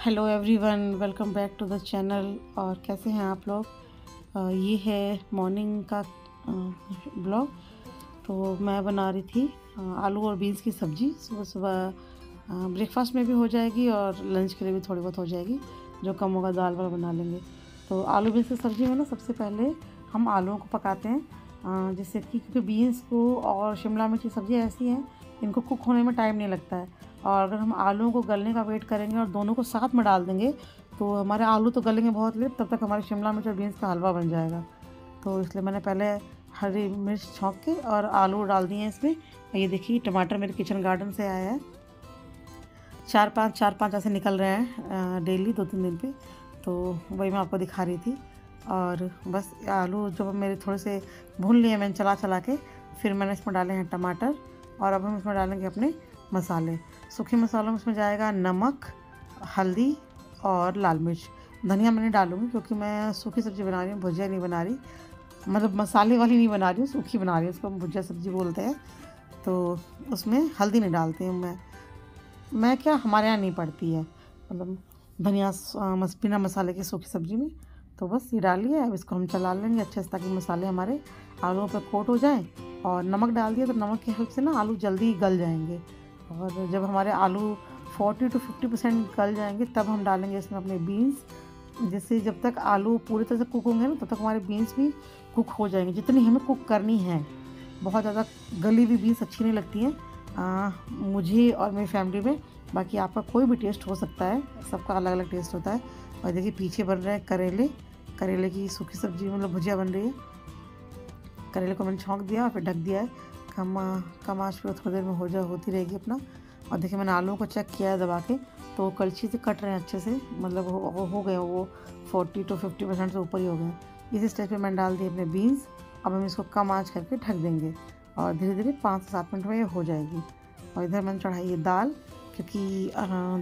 Hello everyone, welcome back to the channel. और कैसे हैं आप लोग। ये है मॉर्निंग का ब्लॉग। तो मैं बना रही थी आलू और बीन्स की सब्ज़ी। सुबह सुबह ब्रेकफास्ट में भी हो जाएगी और लंच के लिए भी थोड़ी बहुत हो जाएगी। जो कम होगा दाल वाल बना लेंगे। तो आलू बीन्स की सब्ज़ी में ना सबसे पहले हम आलूओं को पकाते हैं, जिससे कि क्योंकि बीन्स को और शिमला मिर्च की सब्ज़ी ऐसी हैं, इनको कुक होने में टाइम नहीं लगता है। और अगर हम आलूओं को गलने का वेट करेंगे और दोनों को साथ में डाल देंगे तो हमारे आलू तो गलेंगे बहुत लेट, तब तक हमारी शिमला मिर्च और बीन्स का हलवा बन जाएगा। तो इसलिए मैंने पहले हरी मिर्च छौंक के और आलू डाल दिए हैं इसमें। ये देखिए टमाटर मेरे किचन गार्डन से आया है। चार पाँच ऐसे निकल रहे हैं डेली 2-3 दिन पे। तो वही मैं आपको दिखा रही थी। और बस आलू जब मेरे थोड़े से भून लिए मैंने चला चला के, फिर मैंने इसमें डाले हैं टमाटर। और अब हम इसमें डालेंगे अपने मसाले। सूखे मसालों में इसमें जाएगा नमक, हल्दी और लाल मिर्च। धनिया मैं नहीं डालूँगी क्योंकि मैं सूखी सब्ज़ी बना रही हूँ, भुजिया नहीं बना रही। मतलब मसाले वाली नहीं बना रही हूँ, सूखी बना रही हूँ। उसको हम भुजिया सब्ज़ी बोलते हैं। तो उसमें हल्दी नहीं डालती हूँ मैं क्या, हमारे यहाँ नहीं पड़ती है मतलब धनिया बिना मसाले की सूखी सब्ज़ी में। तो बस ये डालिए। अब इसको हम चला लेंगे अच्छे से ताकि मसाले हमारे आलूओं पर कोट हो जाएं। और नमक डाल दिया तो नमक की हेल्प से ना आलू जल्दी गल जाएंगे। और जब हमारे आलू 40 to 50% गल जाएंगे तब हम डालेंगे इसमें अपने बीन्स, जिससे जब तक आलू पूरी तरह से कुक होंगे ना तब तक हमारे बीन्स भी कुक हो जाएंगे जितनी हमें कुक करनी है। बहुत ज़्यादा गली हुई बीन्स अच्छी नहीं लगती हैं मुझे और मेरी फैमिली में। बाकी आपका कोई भी टेस्ट हो सकता है, सबका अलग अलग टेस्ट होता है। और देखिए पीछे बन रहा है करेले की सूखी सब्जी, मतलब भुजिया बन रही है। करेले को मैंने छौंक दिया और फिर ढक दिया है। कम आँच पे थोड़ी देर में होती रहेगी अपना। और देखिए मैंने आलूओं को चेक किया है दबा के, तो कलछी से कट रहे हैं अच्छे से। मतलब हो गए वो 40 to 50% से ऊपर ही हो गए। इस स्टेज पे मैंने डाल दिए अपने बीन्स। अब हम इसको कम आँच करके ढक देंगे और धीरे धीरे 5 से 7 मिनट में ये हो जाएगी। और इधर मैंने चढ़ाई है दाल, क्योंकि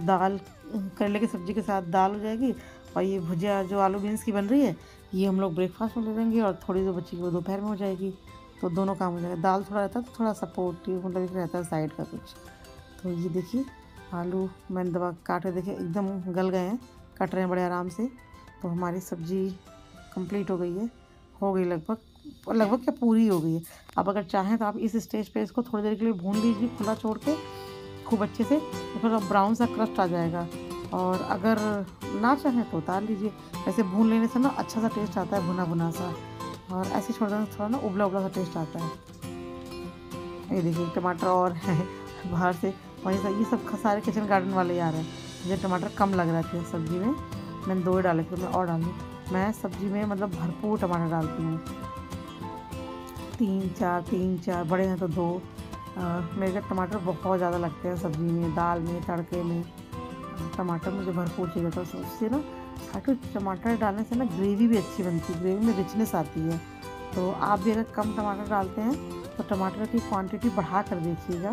दाल करेले की सब्ज़ी के साथ दाल हो जाएगी। और ये भुजिया जो आलू बीन्स की बन रही है ये हम लोग ब्रेकफास्ट में ले लेंगे और थोड़ी जो बची वो दोपहर में हो जाएगी। तो दोनों काम हो जाएगा। दाल थोड़ा रहता है तो थोड़ा सपोर्टिव मतलब एक रहता है साइड का कुछ। तो ये देखिए आलू मैंने दबा काटे, देखिए एकदम गल गए हैं, कट रहे हैं बड़े आराम से। तो हमारी सब्ज़ी कंप्लीट हो गई है, हो गई लगभग क्या पूरी हो गई है। अब अगर चाहें तो आप इस स्टेज पे इसको थोड़ी देर के लिए भून लीजिए खुला छोड़ के खूब अच्छे से, तो थोड़ा ब्राउन सा क्रस्ट आ जाएगा। और अगर ना चाहें तो उतार लीजिए। ऐसे भून लेने से ना अच्छा सा टेस्ट आता है, भुना भुना सा। और ऐसे छोड़ देने से थोड़ा ना उबला उबला सा टेस्ट आता है। ये देखिए टमाटर और है बाहर से, वहीं से ये सब सारे किचन गार्डन वाले ही आ रहे हैं। मुझे टमाटर कम लग रहे थे सब्ज़ी में, मैंने 2 ही डाले थे, मैं और डाल दूँ। मैं सब्ज़ी में मतलब भरपूर टमाटर डालती हूँ, 3-4 बड़े हैं तो 2। मेरे घर टमाटर बहुत ज़्यादा लगते हैं सब्ज़ी में, दाल में, तड़के में। टमाटर मुझे भरपूर चाहिए था। उससे ना खाटू टमाटर डालने से ना ग्रेवी भी अच्छी बनती है, ग्रेवी में रिचनेस आती है। तो आप भी अगर कम टमाटर डालते हैं तो टमाटर की क्वांटिटी बढ़ा कर देखिएगा।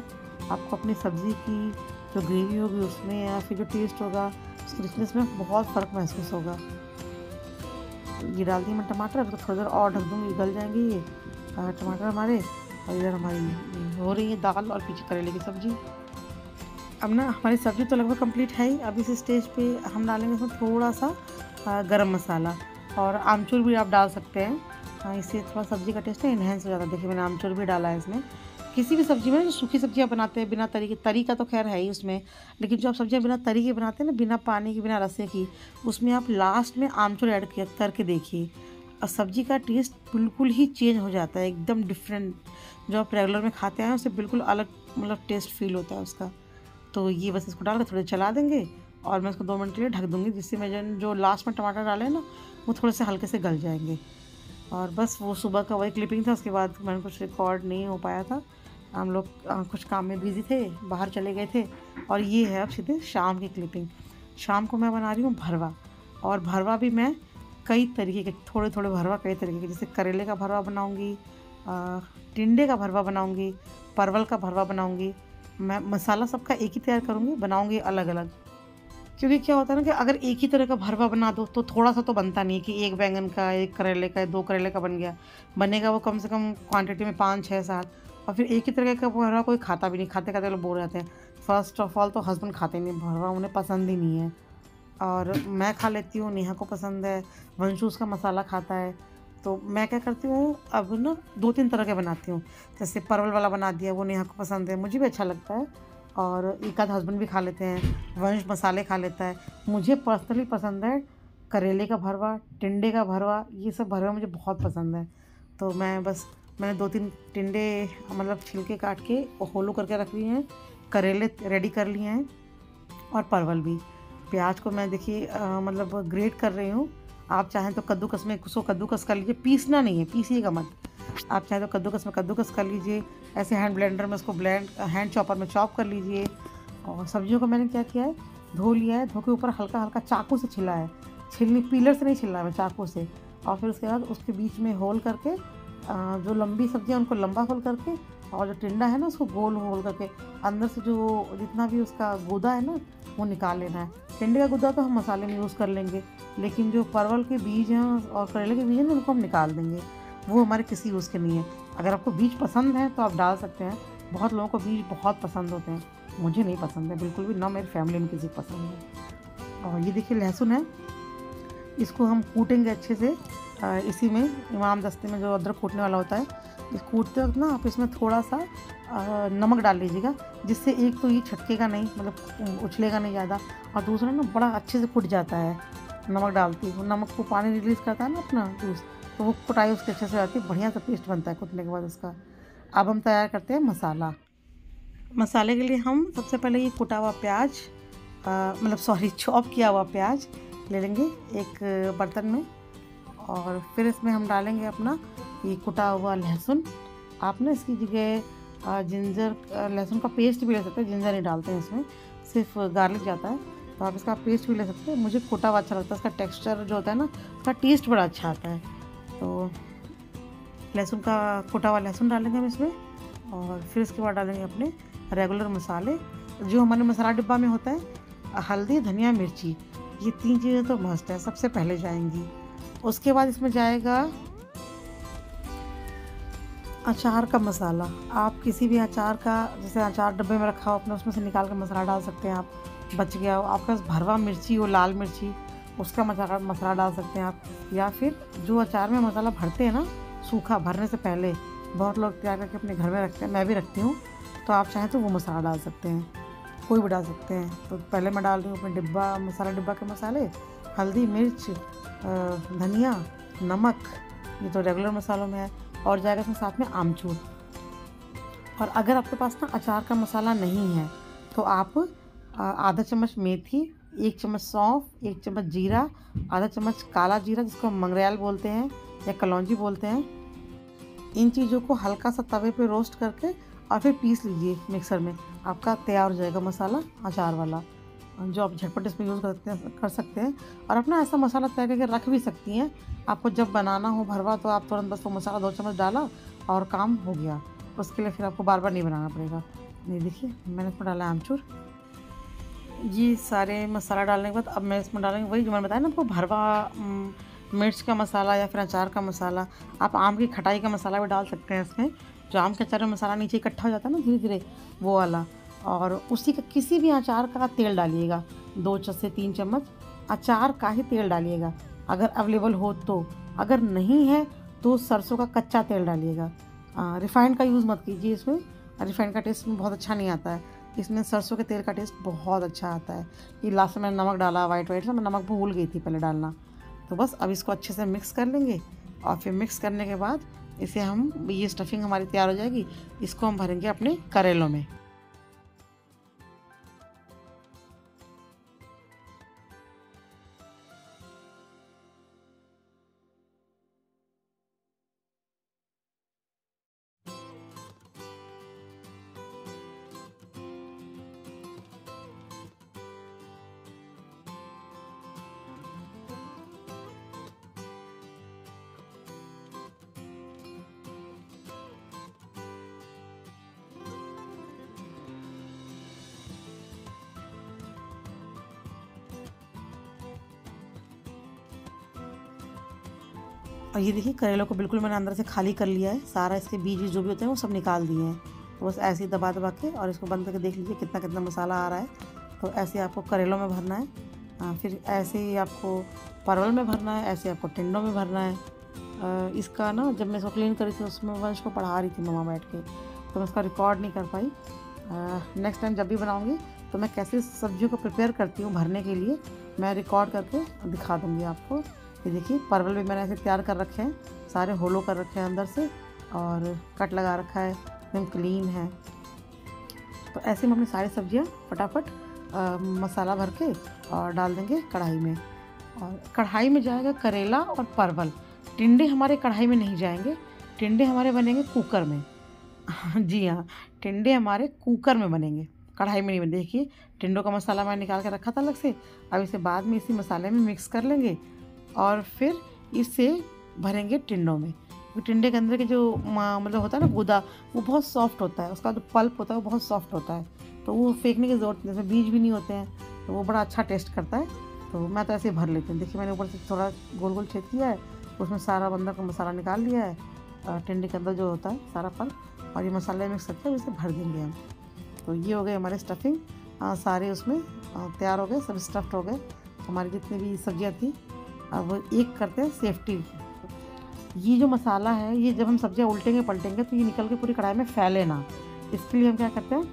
आपको अपनी सब्ज़ी की जो ग्रेवी होगी उसमें या फिर जो टेस्ट होगा उसकी रिचनेस में बहुत फ़र्क महसूस होगा। ये डाल दिए मैं टमाटर, तो थोड़ी देर और ढक दूँगी, गल जाएंगे ये टमाटर हमारे। और इधर हमारी हो रही है दाल और पीछे करेले की सब्ज़ी। अब ना हमारी सब्ज़ी तो लगभग कंप्लीट है ही। अब इस स्टेज पे हम डालेंगे इसमें थोड़ा सा गरम मसाला, और आमचूर भी आप डाल सकते हैं। इससे थोड़ा सब्ज़ी का टेस्ट है इन्हेंस हो जाता है। देखिए मैंने आमचूर भी डाला है इसमें। किसी भी सब्ज़ी में जो सूखी सब्जियां बनाते हैं बिना तरी का तो खैर है ही उसमें, लेकिन जो आप सब्जियां बिना तरी के बनाते हैं ना, बिना पानी की बिना रसे की, उसमें आप लास्ट में आमचूर ऐड करके देखिए और सब्ज़ी का टेस्ट बिल्कुल ही चेंज हो जाता है, एकदम डिफरेंट। जो आप रेगुलर में खाते हैं उससे बिल्कुल अलग मतलब टेस्ट फील होता है उसका। तो ये बस इसको डाल के थोड़े चला देंगे और मैं इसको 2 मिनट के लिए ढक दूँगी, जिससे मैं जो लास्ट में टमाटर डाले हैं ना वो थोड़े से हल्के से गल जाएंगे। और बस वो सुबह का वही क्लिपिंग था, उसके बाद मैंने कुछ रिकॉर्ड नहीं हो पाया था। हम लोग कुछ काम में बिज़ी थे, बाहर चले गए थे। और ये है अब सीधे शाम की क्लिपिंग। शाम को मैं बना रही हूँ भरवा। और भरवा भी मैं कई तरीके के, थोड़े थोड़े भरवा कई तरीके के, जैसे करेले का भरवा बनाऊँगी, टिंडे का भरवा बनाऊँगी, परवल का भरवा बनाऊँगी। मैं मसाला सबका एक ही तैयार करूँगी, बनाऊँगी अलग अलग। क्योंकि क्या होता है ना कि अगर एक ही तरह का भरवा बना दो तो थोड़ा सा तो बनता नहीं है कि एक बैंगन का, एक करेले का, 2 करेले का बन गया। बनेगा वो कम से कम क्वांटिटी में 5, 6, 7। और फिर एक ही तरह का भरवा कोई खाता भी नहीं, खाते खाते लोग बोर रहते हैं। फर्स्ट ऑफ ऑल तो हस्बैंड खाते नहीं भरवा, उन्हें पसंद ही नहीं है। और मैं खा लेती हूँ, नेहा को पसंद है, वंशु उसका मसाला खाता है। तो मैं क्या करती हूँ अब ना 2-3 तरह के बनाती हूँ। जैसे परवल वाला बना दिया, वो नेहा को पसंद है, मुझे भी अच्छा लगता है और एक आध हस्बैंड भी खा लेते हैं। वंश मसाले खा लेता है। मुझे पर्सनली पसंद है करेले का भरवा, टिंडे का भरवा, ये सब भरवा मुझे बहुत पसंद है। तो मैंने 2-3 टिंडे मतलब छिलके काट के होलो करके रख लिए हैं, करेले रेडी कर लिए हैं और परवल भी। प्याज को मैं देखिए मतलब ग्रेट कर रही हूँ। आप चाहें तो कद्दूकस में उसको कद्दूकस कर लीजिए, पीसना नहीं है, पीसिएगा मत। आप चाहें तो कद्दूकस में कद्दूकस कर लीजिए, ऐसे हैंड ब्लेंडर में उसको हैंड चॉपर में चॉप कर लीजिए। और सब्जियों को मैंने क्या किया है, धो लिया है, धो के ऊपर हल्का हल्का चाकू से छिला है, छिलनी पीलर से नहीं छिला है, चाकू से। और फिर उसके बाद उसके बीच में होल करके जो लंबी सब्जियाँ उनको लंबा होल करके, और जो टिंडा है ना उसको गोल होल करके अंदर से जो जितना भी उसका गूदा है ना वो निकाल लेना है। टिंडे का गूदा तो हम मसाले में यूज़ कर लेंगे, लेकिन जो परवल के बीज हैं और करेले के बीज हैं ना उनको हम निकाल देंगे, वो हमारे किसी यूज़ के नहीं है। अगर आपको बीज पसंद है तो आप डाल सकते हैं। बहुत लोगों को बीज बहुत पसंद होते हैं, मुझे नहीं पसंद है बिल्कुल भी, ना मेरी फैमिली में किसी को पसंद है। और ये देखिए लहसुन है, इसको हम कूटेंगे अच्छे से। इसी में इमाम दस्ते में जो अदरक कूटने वाला होता है, इस कूटते वक्त ना आप इसमें थोड़ा सा नमक डाल लीजिएगा, जिससे एक तो ये छटकेगा नहीं, मतलब उछलेगा नहीं ज़्यादा, और दूसरा ना बड़ा अच्छे से फुट जाता है। नमक डालती हूँ, नमक को पानी रिलीज़ करता है ना अपना जूस, तो वो कुटाई उसके अच्छे से आती है, बढ़िया सा पेस्ट बनता है कुटने के बाद उसका। अब हम तैयार करते हैं मसाला। मसाले के लिए हम सबसे पहले ये कुटा हुआ प्याज मतलब सॉरी चॉप किया हुआ प्याज ले लेंगे एक बर्तन में, और फिर इसमें हम डालेंगे अपना ये कुटा हुआ लहसुन। आप ना इसकी जगह जिंजर लहसुन का पेस्ट भी ले सकते हैं, जिंजर नहीं डालते हैं इसमें, सिर्फ गार्लिक जाता है, तो आप इसका पेस्ट भी ले सकते हैं। मुझे कुटा हुआ अच्छा लगता है, इसका टेक्सचर जो होता है ना उसका टेस्ट बड़ा अच्छा आता है। तो लहसुन का कुटा हुआ लहसुन डालेंगे हम इसमें, और फिर इसके बाद डालेंगे अपने रेगुलर मसाले जो हमारे मसाला डिब्बा में होता है। हल्दी, धनिया, मिर्ची, ये 3 चीज़ें तो मस्ट है, सबसे पहले जाएंगी। उसके बाद इसमें जाएगा अचार का मसाला। आप किसी भी अचार का, जैसे अचार डब्बे में रखा हो अपने, उसमें से निकाल कर मसाला डाल सकते हैं आप। बच गया हो आपके पास भरवा मिर्ची हो, लाल मिर्ची, उसका मसाला डाल सकते हैं आप। या फिर जो अचार में मसाला भरते हैं ना सूखा, भरने से पहले बहुत लोग तैयार करके अपने घर में रखते हैं, मैं भी रखती हूँ, तो आप चाहें तो वो मसाला डाल सकते हैं, कोई भी डाल सकते हैं। तो पहले मैं डाल रही हूँ अपने मसाला डिब्बा के मसाले, हल्दी, मिर्च, धनिया, नमक, ये तो रेगुलर मसालों में है, और जाएगा इसमें साथ में आमचूर। और अगर आपके पास ना अचार का मसाला नहीं है तो आप आधा चम्मच मेथी, 1 चम्मच सौंफ, 1 चम्मच जीरा, आधा चम्मच काला जीरा जिसको हम मंगरेल बोलते हैं या कलौंजी बोलते हैं, इन चीज़ों को हल्का सा तवे पे रोस्ट करके और फिर पीस लीजिए मिक्सर में, आपका तैयार हो जाएगा मसाला अचार वाला, जो आप झटपट इसमें यूज़ कर सकते हैं। और अपना ऐसा मसाला तैयार करके रख भी सकती हैं, आपको जब बनाना हो भरवा तो आप तुरंत बस वो मसाला 2 चम्मच डाला और काम हो गया। उसके लिए फिर आपको बार बार नहीं बनाना पड़ेगा। ये देखिए मैंने इसमें डाला आमचूर। ये सारे मसाला डालने के बाद अब मैं इसमें डालेंगे वही जो मैंने बताया ना आपको, भरवा मिर्च का मसाला या फिर अचार का मसाला। आप आम की खटाई का मसाला भी डाल सकते हैं इसमें, जो आम के अचार में मसाला नीचे इकट्ठा हो जाता है ना धीरे धीरे, वो वाला। और उसी का किसी भी अचार का तेल डालिएगा, 2 से 3 चम्मच अचार का ही तेल डालिएगा अगर अवेलेबल हो तो। अगर नहीं है तो सरसों का कच्चा तेल डालिएगा, रिफ़ाइंड का यूज़ मत कीजिए इसमें, रिफ़ाइंड का टेस्ट बहुत अच्छा नहीं आता है, इसमें सरसों के तेल का टेस्ट बहुत अच्छा आता है। ये लास्ट में मैंने नमक डाला वाइट से, मैं नमक भूल गई थी पहले डालना। तो बस अब इसको अच्छे से मिक्स कर लेंगे, और फिर मिक्स करने के बाद इसे हम, ये स्टफिंग हमारी तैयार हो जाएगी, इसको हम भरेंगे अपने करेलों में। और ये देखिए करेलों को बिल्कुल मैंने अंदर से खाली कर लिया है, सारा इसके बीज जो भी होते हैं वो सब निकाल दिए हैं। तो बस ऐसे ही दबा दबा के और इसको बंद करके देख लीजिए कितना कितना मसाला आ रहा है। तो ऐसे आपको करेलों में भरना है। फिर ऐसे ही आपको परवल में भरना है, ऐसे आपको टिंडों में भरना है। इसका ना जब मैं इसको क्लीन करी थी उसमें वंश को पढ़ा रही थी मम्मा बैठ के, तो मैं उसका रिकॉर्ड नहीं कर पाई। नेक्स्ट टाइम जब भी बनाऊँगी तो मैं कैसे सब्जियों को प्रिपेयर करती हूँ भरने के लिए मैं रिकॉर्ड करके दिखा दूँगी आपको। ये देखिए परवल भी मैंने ऐसे तैयार कर रखे हैं, सारे होलो कर रखे हैं अंदर से और कट लगा रखा है, एकदम क्लीन है। तो ऐसे हम अपनी सारी सब्जियां फटाफट मसाला भर के और डाल देंगे कढ़ाई में। और कढ़ाई में जाएगा करेला और परवल, टिंडे हमारे कढ़ाई में नहीं जाएंगे, टिंडे हमारे बनेंगे कुकर में। जी हाँ, टिंडे हमारे कुकर में बनेंगे, कढ़ाई में नहीं बने। देखिए टिंडों का मसाला मैंने निकाल के रखा था अलग से, अब इसे बाद में इसी मसाले में मिक्स कर लेंगे और फिर इसे भरेंगे टिंडों में। टिंडे के अंदर के जो मतलब होता है ना गूदा, वो बहुत सॉफ्ट होता है, उसका जो पल्प होता है वो बहुत सॉफ्ट होता है, तो वो फेंकने की ज़रूरत नहीं, इसमें बीज भी नहीं होते हैं, तो वो बड़ा अच्छा टेस्ट करता है। तो मैं तो ऐसे भर लेती हूँ। देखिए मैंने ऊपर से थोड़ा गोल गोल छेद किया है, उसमें सारा अंदर का मसाला निकाल लिया है, टिंडे के अंदर जो होता है सारा पल्प, और ये मसाले मिक्स करके इसे भर देंगे हम। तो ये हो गए हमारे स्टफिंग, सारे उसमें तैयार हो गए, सब स्टफ्ड हो गए हमारी जितनी भी सब्जियाँ थी। अब एक करते हैं सेफ्टी। ये जो मसाला है ये जब हम सब्जियां उल्टेंगे पलटेंगे तो ये निकल के पूरी कढ़ाई में फैले ना, इसके लिए हम क्या करते हैं,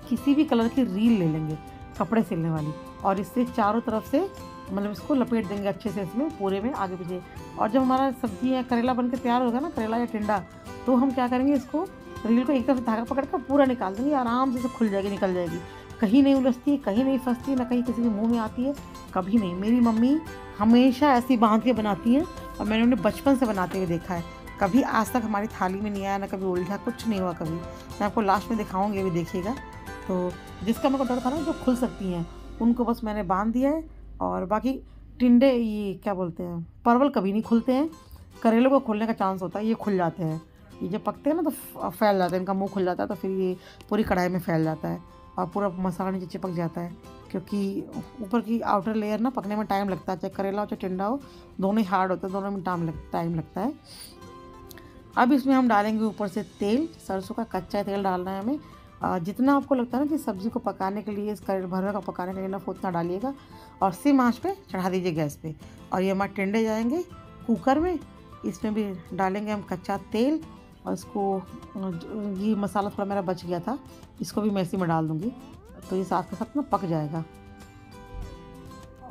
किसी भी कलर की रील ले लेंगे कपड़े सिलने वाली, और इससे चारों तरफ से मतलब इसको लपेट देंगे अच्छे से इसमें पूरे में आगे पीछे। और जब हमारा सब्जी या करेला बन के तैयार होगा ना, करेला या टिंडा, तो हम क्या करेंगे, इसको रील को एक तरफ से धागा पकड़ कर पूरा निकाल देंगे, आराम से खुल जाएगी, निकल जाएगी, कहीं नहीं उलझती है, कहीं नहीं फंसती है, ना कहीं किसी के मुँह में आती है, कभी नहीं। मेरी मम्मी हमेशा ऐसी बांध के बनाती हैं और मैंने उन्हें बचपन से बनाते हुए देखा है, कभी आज तक हमारी थाली में नहीं आया, ना कभी उल्टा, कुछ नहीं हुआ कभी। मैं आपको लास्ट में दिखाऊंगी, अभी देखिएगा। तो जिसका मेरे को डर था ना, जो खुल सकती हैं उनको बस मैंने बांध दिया है, और बाकी टिंडे, ये क्या बोलते हैं, परवल कभी नहीं खुलते हैं, करेले को खुलने का चांस होता है, ये खुल जाते हैं, ये जब पकते हैं ना तो फैल जाते हैं, इनका मुँह खुल जाता है, तो फिर ये पूरी कढ़ाई में फैल जाता है और पूरा मसाला नीचे चिपक जाता है, क्योंकि ऊपर की आउटर लेयर ना पकने में टाइम लगता है, चाहे करेला हो चाहे टिंडा हो, दोनों ही हार्ड होते हैं, दोनों में टाइम लगता है। अब इसमें हम डालेंगे ऊपर से तेल, सरसों का कच्चा तेल डालना है हमें। जितना आपको लगता है ना कि सब्ज़ी को पकाने के लिए, इस करेले भरवे का पकाने के लिए इनफ उतना डालिएगा, और सिम आंच पे चढ़ा दीजिए गैस पे। और ये हमारे टिंडे जाएंगे कुकर में, इसमें भी डालेंगे हम कच्चा तेल, और इसको ये मसाला थोड़ा मेरा बच गया था, इसको भी मैं इसी में डाल दूँगी, तो ये साथ के साथ ना पक जाएगा।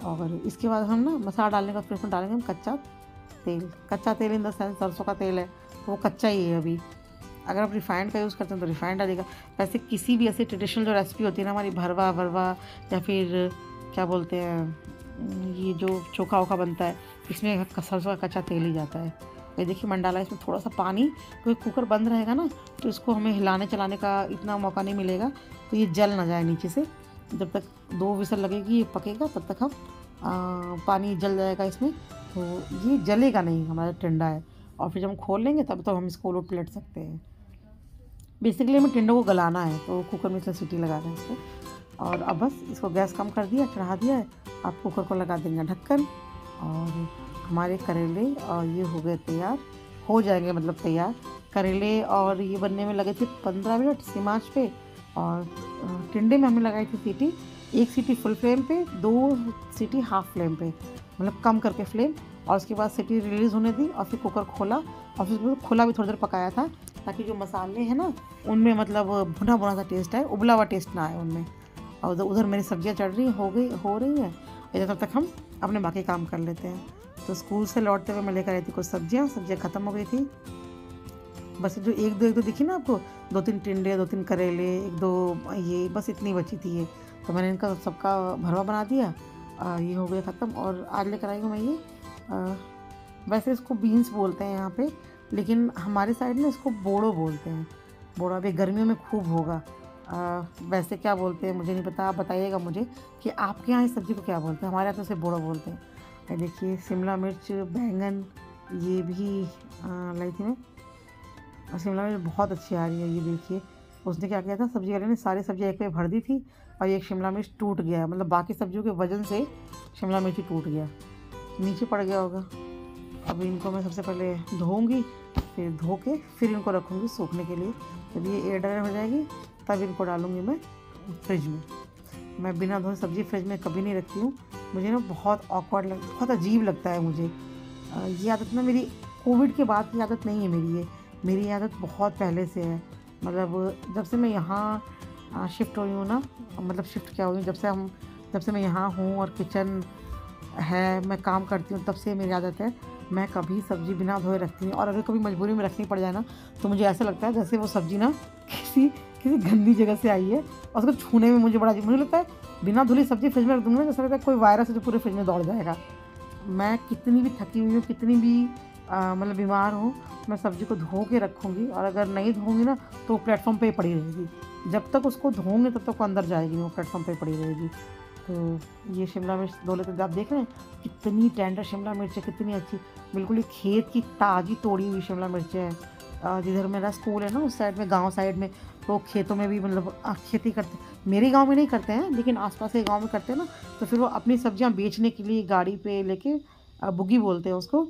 और इसके बाद हम ना मसाला डालने का फिर उसमें डालेंगे हम कच्चा तेल इन द सेंस सरसों का तेल है, तो वो कच्चा ही है अभी। अगर आप रिफाइंड का यूज़ करते हैं तो रिफाइंड डालिएगा। वैसे किसी भी ऐसी ट्रेडिशनल जो रेसिपी होती है ना हमारी, भरवा वरवा या फिर क्या बोलते हैं, ये जो चोखा वोखा बनता है, इसमें सरसों का कच्चा तेल ही जाता है। ये देखिए मैंने डाला इसमें थोड़ा सा पानी, क्योंकि कुकर बंद रहेगा ना तो इसको हमें हिलाने चलाने का इतना मौका नहीं मिलेगा, तो ये जल ना जाए नीचे से। जब तक 2 विसल लगेगी ये पकेगा, तब तक हम पानी जल जाएगा इसमें, तो ये जलेगा नहीं, हमारा टिंडा है। और फिर जब हम खोल लेंगे तब तो हम इसको उलट पलट सकते हैं। बेसिकली हमें टिंडों को गलाना है, तो कुकर में इसलिए सीटी लगा दें इसको। और अब बस इसको गैस कम कर दिया, चढ़ा दिया है, आप कुकर को लगा देंगे ढक्कन, और हमारे करेले और ये हो गए तैयार, हो जाएंगे मतलब तैयार करेले। और ये बनने में लगे थे 15 मिनट सिम आंच पे, और टिंडे में हमने लगाई थी सीटी, 1 सीटी फुल फ्लेम पे, 2 सीटी हाफ फ्लेम पे, मतलब कम करके फ्लेम, और उसके बाद सीटी रिलीज़ होने दी, और फिर कुकर खोला, और फिर खुला भी थोड़ी देर पकाया था, ताकि जो मसाले हैं ना उनमें मतलब भुना भुना सा टेस्ट आए, उबला हुआ टेस्ट ना आए उनमें। और उधर मेरी सब्जियां चढ़ रही हो रही हैं, इधर तब तक हम अपने बाकी काम कर लेते हैं। तो स्कूल से लौटते हुए मैं लेकर आई थी कुछ सब्जियां ख़त्म हो गई थी, बस जो एक दो दिखी ना आपको, 2-3 टिंडे, 2-3 करेले, 1-2 ये, बस इतनी बची थी ये, तो मैंने इनका सबका भरवा बना दिया। ये हो गया ख़त्म। और आज लेकर आई हूँ मैं ये, वैसे इसको बीन्स बोलते हैं यहाँ पे, लेकिन हमारे साइड में इसको बोड़ो बोलते हैं। बोड़ो अभी गर्मियों में खूब होगा, वैसे क्या बोलते हैं मुझे नहीं पता, आप बताइएगा मुझे कि आपके यहाँ इस सब्ज़ी को क्या बोलते हैं। हमारे यहाँ तो इसे बोड़ो बोलते हैं। देखिए शिमला मिर्च, बैंगन, ये भी लाई थी मैं, और शिमला मिर्च बहुत अच्छी आ रही है। ये देखिए उसने क्या किया था, सब्जी वाले ने सारी सब्जी एक पे भर दी थी, और एक शिमला मिर्च टूट गया, मतलब बाकी सब्जियों के वजन से शिमला मिर्च ही टूट गया, नीचे पड़ गया होगा। अब इनको मैं सबसे पहले धोऊंगी, फिर धो के फिर इनको रखूँगी सूखने के लिए। जब ये एयर ड्राई हो जाएगी तब इनको डालूँगी मैं फ्रिज में। मैं बिना धोए सब्ज़ी फ्रिज में कभी नहीं रखती हूँ। मुझे ना बहुत बहुत अजीब लगता है मुझे। ये आदत ना मेरी कोविड के बाद की आदत नहीं है मेरी ये। मेरी आदत बहुत पहले से है। मतलब जब से मैं यहाँ शिफ्ट हुई हूँ ना, मतलब शिफ्ट क्या हुई हूँ, जब से मैं यहाँ हूँ और किचन है, मैं काम करती हूँ, तब से मेरी आदत है। मैं कभी सब्ज़ी बिना धोए रखती नहीं, और अगर कभी मजबूरी में रखनी पड़ जाए ना, तो मुझे ऐसा लगता है जैसे वो सब्ज़ी ना किसी किसी गंदी जगह से आई है, और उसको छूने में मुझे बड़ा अजीब मुझे लगता है। बिना धुली सब्ज़ी फ्रिज में रख दूँगी ना, जैसा लगता है कोई वायरस है जो पूरे फ्रिज में दौड़ जाएगा। मैं कितनी भी थकी हुई हूँ, कितनी भी मतलब बीमार हूँ, मैं सब्ज़ी को धो के रखूँगी, और अगर नहीं धोऊँगी ना तो वो प्लेटफ़ॉर्म पे ही पड़ी रहेगी। जब तक उसको धोऊँगी तब तक वो अंदर जाएगी नहीं, वो प्लेटफ़ॉर्म पे ही पड़ी रहेगी। तो ये शिमला मिर्च धो लेते, आप देख रहे हैं कितनी टेंडर शिमला मिर्च है, कितनी अच्छी, बिल्कुल ही खेत की ताज़ी तोड़ी हुई शिमला मिर्च है। जिधर मेरा स्कूल है ना, उस साइड में, गाँव साइड में, तो खेतों में भी मतलब खेती करते। मेरे गाँव में नहीं करते हैं, लेकिन आसपास के गाँव में करते हैं ना, तो फिर वो अपनी सब्जियां बेचने के लिए गाड़ी पे लेके, बुगी बोलते हैं उसको,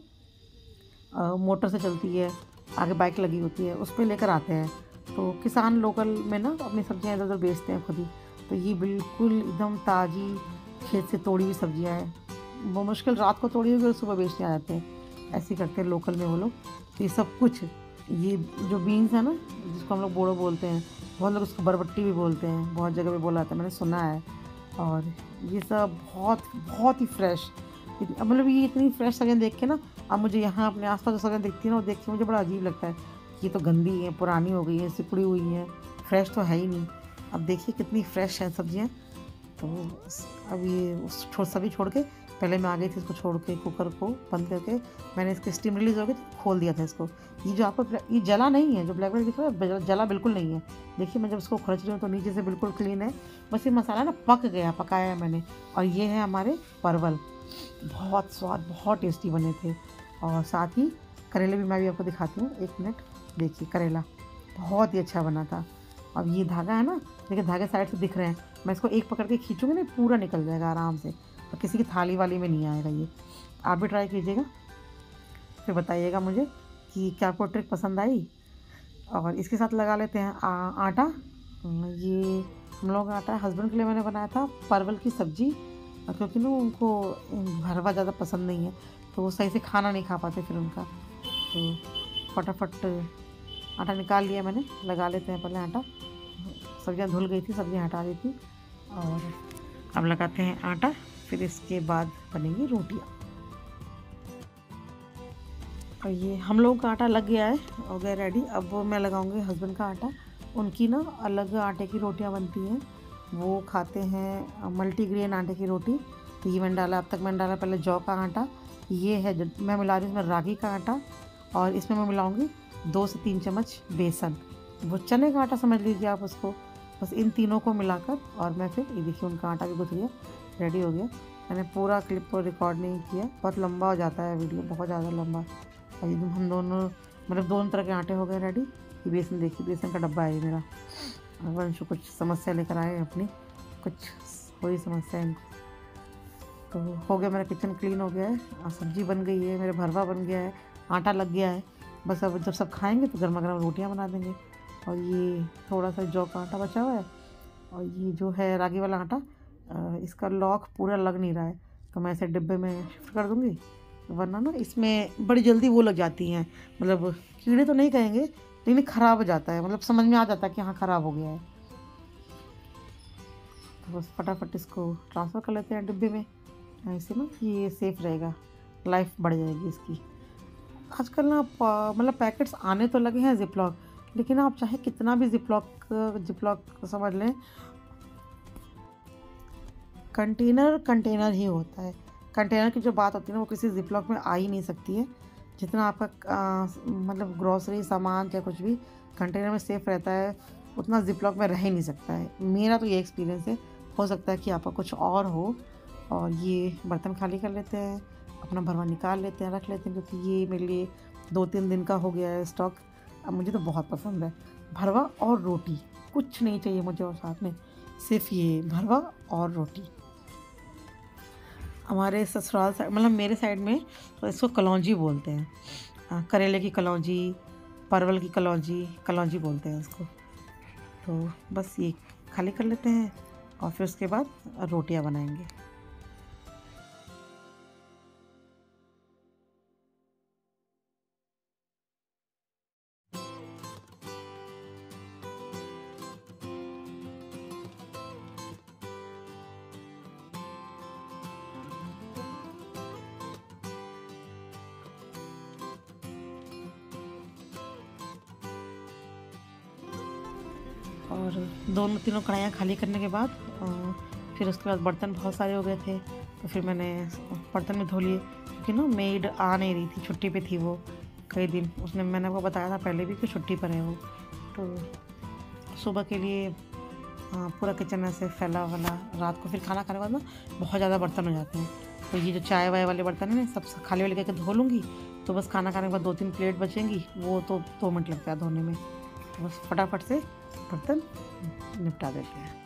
मोटर से चलती है, आगे बाइक लगी होती है, उस पे लेकर आते हैं। तो किसान लोकल में ना अपनी सब्जियां इधर उधर बेचते हैं खुद ही। तो ये बिल्कुल एकदम ताज़ी खेत से तोड़ी हुई सब्जियां हैं। वो मुश्किल रात को तोड़ी हुई और सुबह बेचने आ जाते हैं, ऐसे करते हैं लोकल में वो लोग। तो ये सब कुछ, ये जो बीन्स है ना, जिसको हम लोग बोड़ो बोलते हैं, बहुत लोग उसको बरबट्टी भी बोलते हैं, बहुत जगह पे बोला जाता है, मैंने सुना है। और ये सब बहुत बहुत ही फ्रेश, मतलब ये इतनी फ्रेश सब्जियाँ देख के ना, अब मुझे यहाँ अपने आसपास जो सब्जियाँ दिखती है ना, वो देख के मुझे बड़ा अजीब लगता है। ये तो गंदी हैं, पुरानी हो गई हैं, सिकुड़ी हुई हैं, फ्रेश तो है ही नहीं। अब देखिए कितनी फ्रेश हैं सब्जियाँ। तो अब ये सभी छोड़ के, पहले मैं आ गई थी इसको छोड़ के, कुकर को बंद करके मैंने इसकी स्टीम रिलीज़ हो गई तो खोल दिया था इसको। ये जो आपको ये जला नहीं है, जो ब्लैक ब्लैक दिख रहा है, जला बिल्कुल नहीं है। देखिए मैं जब इसको खुरच रही हूँ तो नीचे से बिल्कुल क्लीन है। बस ये मसाला ना पक गया, पकाया है मैंने। और ये है हमारे परवल, बहुत स्वाद, बहुत टेस्टी बने थे। और साथ ही करेले भी मैं भी आपको दिखाती हूँ, एक मिनट। देखिए करेला बहुत ही अच्छा बना था। अब ये धागा है ना, देखिए धागे साइड से दिख रहे हैं, मैं इसको एक पकड़ के खींचूँगी ना, पूरा निकल जाएगा आराम से, और किसी की थाली वाली में नहीं आएगा ये। आप भी ट्राई कीजिएगा, फिर बताइएगा मुझे कि क्या आपको ट्रिक पसंद आई। और इसके साथ लगा लेते हैं आटा। ये हम लोग आटा हस्बैंड के लिए मैंने बनाया था परवल की सब्ज़ी, क्योंकि ना उनको भरवा ज़्यादा पसंद नहीं है, तो वो सही से खाना नहीं खा पाते फिर उनका। तो फटाफट आटा निकाल लिया मैंने, लगा लेते हैं पहले आटा। सब्जियां धुल गई थी, सब्जियां हटा दी थी, और अब लगाते हैं आटा, फिर इसके बाद बनेंगी रोटियां। और ये हम लोगों का आटा लग गया है, हो गया रेडी। अब मैं लगाऊंगी हस्बैंड का आटा। उनकी ना अलग आटे की रोटियां बनती हैं, वो खाते हैं मल्टीग्रेन आटे की रोटी। तो ये मैंने डाला, अब तक मैंने डाला पहले जौ का आटा, ये है जो मैं मिला रही हूँ इसमें रागी का आटा, और इसमें मैं मिलाऊंगी 2 से 3 चम्मच बेसन, वो चने का आटा समझ लीजिए आप उसको। बस इन तीनों को मिलाकर, और मैं फिर ये देखिए उनका आटा भी गुथ गया, रेडी हो गया। मैंने पूरा क्लिप को रिकॉर्ड नहीं किया, बहुत लंबा हो जाता है वीडियो, बहुत ज़्यादा लंबा। और एकदम हम दोनों, मतलब दोनों तरह के आटे हो गए रेडी। ये बेसन देखिए, बेसन का डब्बा है मेरा। वंशु कुछ समस्या लेकर आए अपनी, कुछ कोई समस्या है इनको। तो हो गया, मेरा किचन क्लीन हो गया है, सब्ज़ी बन गई है, मेरा भरवा बन गया है, आटा लग गया है। बस अब जब सब खाएंगे तो गर्मा गर्म रोटियां बना देंगे। और ये थोड़ा सा जौ का आटा बचा हुआ है, और ये जो है रागी वाला आटा, इसका लॉक पूरा लग नहीं रहा है, तो मैं इसे डिब्बे में शिफ्ट कर दूँगी, वरना ना इसमें बड़ी जल्दी वो लग जाती हैं, मतलब कीड़े तो नहीं कहेंगे, लेकिन ख़राब हो जाता है, मतलब समझ में आ जाता है कि हाँ ख़राब हो गया है। तो बस फटाफट इसको ट्रांसफ़र कर लेते हैं डिब्बे में, ऐसे ना ये सेफ़ रहेगा, लाइफ बढ़ जाएगी इसकी। आजकल ना मतलब पैकेट्स आने तो लगे हैं ज़िप-लॉक, लेकिन आप चाहे कितना भी ज़िप-लॉक समझ लें, कंटेनर ही होता है। कंटेनर की जो बात होती है ना, वो किसी ज़िप-लॉक में आ ही नहीं सकती है। जितना आपका मतलब ग्रॉसरी सामान या कुछ भी कंटेनर में सेफ़ रहता है, उतना ज़िप-लॉक में रह ही नहीं सकता है। मेरा तो ये एक्सपीरियंस है, हो सकता है कि आपका कुछ और हो। और ये बर्तन खाली कर लेते हैं, अपना भरवा निकाल लेते हैं, रख लेते हैं, क्योंकि ये मेरे लिए 2-3 दिन का हो गया है स्टॉक। अब मुझे तो बहुत पसंद है भरवा और रोटी, कुछ नहीं चाहिए मुझे और साथ में, सिर्फ ये भरवा और रोटी। हमारे ससुराल साइड, मतलब मेरे साइड में तो इसको कलौंजी बोलते हैं, करेले की कलौंजी, परवल की कलौंजी बोलते हैं इसको। तो बस ये खाली कर लेते हैं, और फिर उसके बाद रोटियां बनाएंगे। और दोनों तीनों कढ़ाइयाँ खाली करने के बाद फिर उसके बाद बर्तन बहुत सारे हो गए थे, तो फिर मैंने बर्तन में धो लिए, क्योंकि ना मेड आ नहीं रही थी, छुट्टी पे थी वो कई दिन। मैंने आपको बताया था पहले भी कि छुट्टी पर है वो। तो सुबह के लिए पूरा किचन ऐसे फैला वाला, रात को फिर खाना खाने के बाद ना बहुत ज़्यादा बर्तन हो जाते हैं। तो ये जो चाय वाय वाले बर्तन है ना, सब खाली वाले करके धो लूँगी, तो बस खाना खाने के बाद 2-3 प्लेट बचेंगी, वो तो 2 मिनट लगता है धोने में, तो बस फटाफट से बर्तन निपटा देते हैं।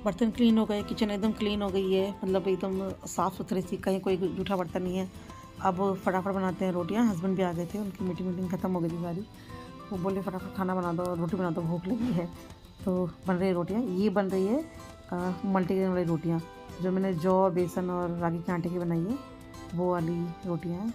बर्तन क्लीन हो गए, किचन एकदम क्लीन हो गई है, मतलब एकदम साफ़ सुथरी सी, कहीं कोई जूठा बर्तन नहीं है। अब फटाफट बनाते हैं रोटियां। हस्बैंड भी आ गए थे, उनकी मीटिंग ख़त्म हो गई थी सारी। वो बोले फटाफट खाना बना दो, रोटी बना दो, भूख लगी है। तो बन रही है रोटियाँ। ये बन रही है मल्टीग्रेन वाली रोटियाँ, जो मैंने जौ, बेसन और रागी के आटे की बनाई है, वो वाली रोटियाँ हैं।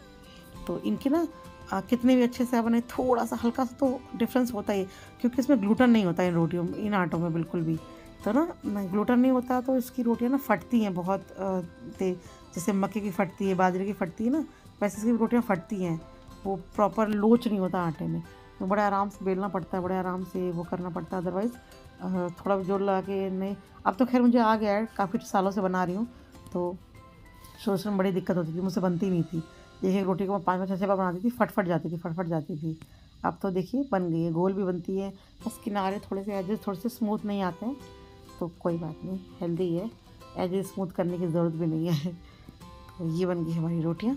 तो इनके ना कितने भी अच्छे से बने, थोड़ा सा हल्का सा तो डिफरेंस होता ही है, क्योंकि इसमें ग्लूटेन नहीं होता है इन रोटियों, इन आटों में बिल्कुल भी। तो ना ग्लूटेन नहीं होता, तो इसकी रोटियां ना फटती हैं बहुत तेज, जैसे मक्के की फटती है, बाजरे की फटती है ना, वैसे इसकी रोटियां फटती हैं। वो प्रॉपर लोच नहीं होता आटे में, तो बड़े आराम से बेलना पड़ता है, बड़े आराम से वो करना पड़ता है। अदरवाइज़ थोड़ा जोर लगा के नहीं। अब तो खैर मुझे आ गया है, काफ़ी सालों से बना रही हूँ, तो शुरू में बड़ी दिक्कत होती थी, मुझसे बनती नहीं थी। एक रोटी को मैं 5-5 6-6 बार बनाती थी, फट जाती थी। अब तो देखिए बन गई है, गोल भी बनती है, बस किनारे थोड़े से एजेस थोड़े से स्मूथ नहीं आते हैं, तो कोई बात नहीं, हेल्दी है, एजेस स्मूथ करने की ज़रूरत भी नहीं है। तो ये बन गई हमारी रोटियाँ।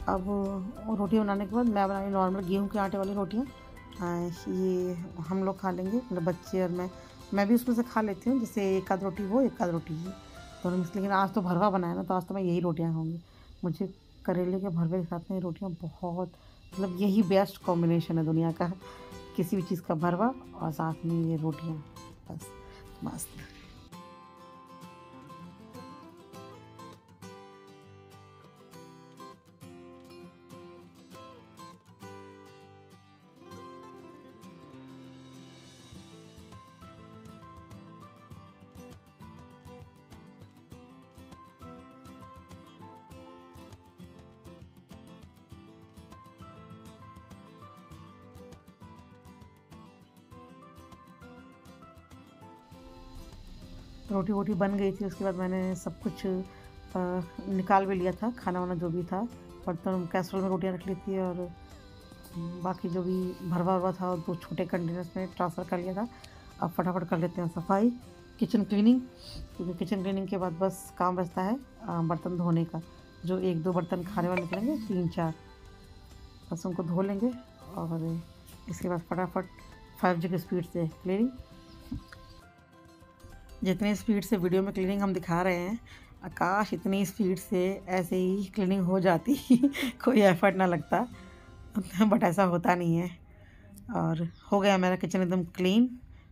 अब रोटी बनाने के बाद मैं बनाई नॉर्मल गेहूं के आटे वाली रोटियाँ। ये हम लोग खा लेंगे, मतलब बच्चे और मैं भी उसमें से खा लेती हूँ, जैसे एक आध रोटी वो एक आध रोटी ये दोनों मिक्स। लेकिन आज तो भरवा बनाया ना, तो आज तो मैं यही रोटियाँ खाऊँगी। मुझे करेले के भरवे के साथ में रोटियाँ बहुत, मतलब यही बेस्ट कॉम्बिनेशन है दुनिया का, किसी भी चीज़ का भरवा और साथ में ये रोटियाँ, बस मस्त। रोटी वोटी बन गई थी, उसके बाद मैंने सब कुछ निकाल भी लिया था, खाना वाना जो भी था, बर्तन कैसरोल में रोटियां रख ली थी, और बाकी जो भी भरवा हुआ था दो छोटे कंटेनर्स में ट्रांसफ़र कर लिया था। अब फटाफट कर लेते हैं सफाई, किचन क्लीनिंग, क्योंकि किचन क्लीनिंग के बाद बस काम बचता है बर्तन धोने का। जो एक दो बर्तन खाने वाले निकलेंगे, 3-4 बस उनको धो लेंगे, और इसके बाद फटाफट 5G की स्पीड से क्लीनिंग। जितनी स्पीड से वीडियो में क्लीनिंग हम दिखा रहे हैं, आकाश इतनी स्पीड से ऐसे ही क्लीनिंग हो जाती कोई एफर्ट ना लगता, बट ऐसा होता नहीं है। और हो गया मेरा किचन एकदम क्लीन,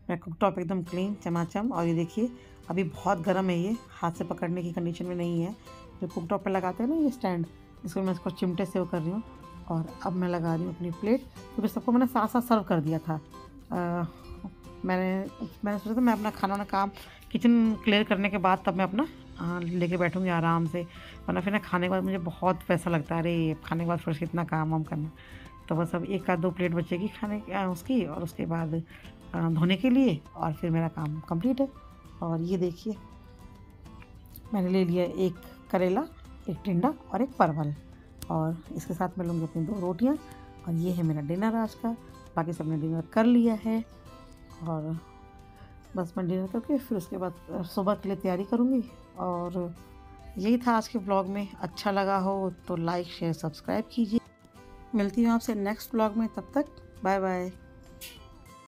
मेरा कुकटॉप एकदम क्लीन चमाचम। और ये देखिए अभी बहुत गर्म है, ये हाथ से पकड़ने की कंडीशन में नहीं है। जो कुकटॉप पे लगाते हैं ना ये स्टैंड, इसको मैं इसको चिमटे से वो कर रही हूँ। और अब मैं लगा रही हूँ अपनी प्लेट, क्योंकि सबको मैंने साथ साथ सर्व कर दिया था। मैंने सोचा था मैं अपना खाना वाना काम किचन क्लियर करने के बाद तब मैं अपना लेके बैठूँगी आराम से, वरना फिर ना खाने के बाद मुझे बहुत पैसा लगता है, अरे खाने के बाद फिर से इतना काम वाम करना। तो बस अब एक आध दो प्लेट बचेगी खाने उसकी, और उसके बाद धोने के लिए, और फिर मेरा काम कंप्लीट है। और ये देखिए मैंने ले लिया एक करेला, एक टिंडा और एक परवल, और इसके साथ मैं लूँगी अपनी 2 रोटियाँ। और ये है मेरा डिनर आज का। बाकी सबने डिनर कर लिया है, और बस मैं डिनर करके फिर उसके बाद सुबह के लिए तैयारी करूँगी। और यही था आज के ब्लॉग में। अच्छा लगा हो तो लाइक शेयर सब्सक्राइब कीजिए। मिलती हूँ आपसे नेक्स्ट ब्लॉग में, तब तक बाय बाय।